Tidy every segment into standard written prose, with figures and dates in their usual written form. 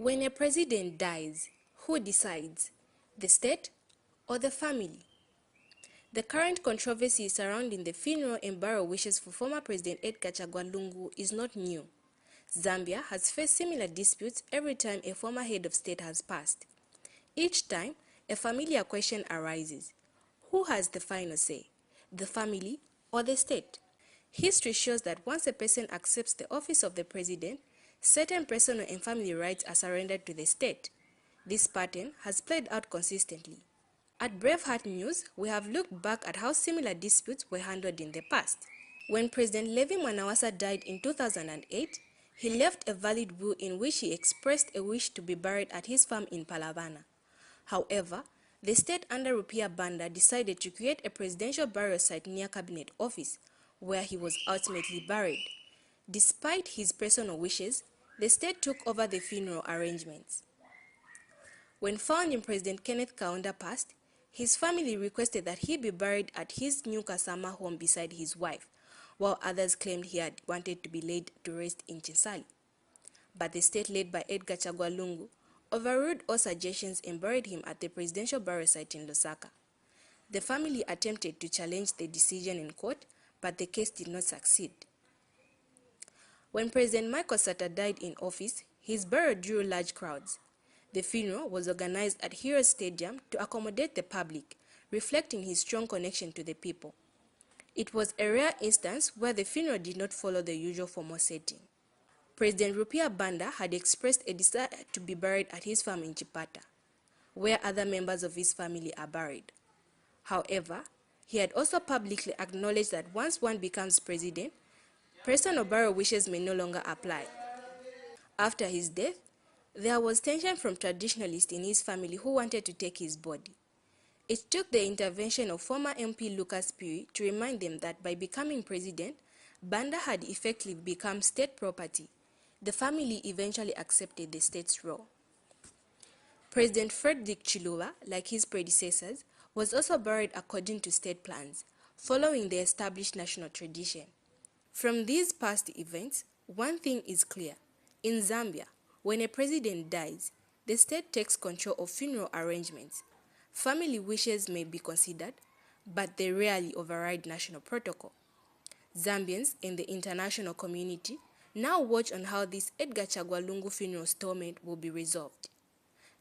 When a president dies, who decides? The state or the family? The current controversy surrounding the funeral and burial wishes for former President Edgar Chagwa Lungu is not new. Zambia has faced similar disputes every time a former head of state has passed. Each time, a familiar question arises. Who has the final say? The family or the state? History shows that once a person accepts the office of the president, certain personal and family rights are surrendered to the state. This pattern has played out consistently. At Braveheart News, we have looked back at how similar disputes were handled in the past. When President Levi Mwanawasa died in 2008, he left a valid will in which he expressed a wish to be buried at his farm in Palavana. However, the state under Rupiah Banda decided to create a presidential burial site near Cabinet Office, where he was ultimately buried. Despite his personal wishes, the state took over the funeral arrangements. When founding President Kenneth Kaunda passed, his family requested that he be buried at his new Kasama home beside his wife, while others claimed he had wanted to be laid to rest in Chinsali. But the state led by Edgar Chagwa Lungu overruled all suggestions and buried him at the presidential burial site in Lusaka. The family attempted to challenge the decision in court, but the case did not succeed. When President Michael Sata died in office, his burial drew large crowds. The funeral was organized at Heroes Stadium to accommodate the public, reflecting his strong connection to the people. It was a rare instance where the funeral did not follow the usual formal setting. President Rupiah Banda had expressed a desire to be buried at his farm in Chipata, where other members of his family are buried. However, he had also publicly acknowledged that once one becomes president, personal burial wishes may no longer apply. After his death, there was tension from traditionalists in his family who wanted to take his body. It took the intervention of former MP Lucas Piri to remind them that by becoming president, Banda had effectively become state property. The family eventually accepted the state's role. President Frederick Chiluba, like his predecessors, was also buried according to state plans, following the established national tradition. From these past events, one thing is clear. In Zambia, when a president dies, the state takes control of funeral arrangements. Family wishes may be considered, but they rarely override national protocol. Zambians and the international community now watch on how this Edgar Chagwa Lungu funeral stalemate will be resolved.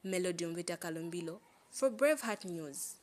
Melody Mvita Kalumbilo for Braveheart News.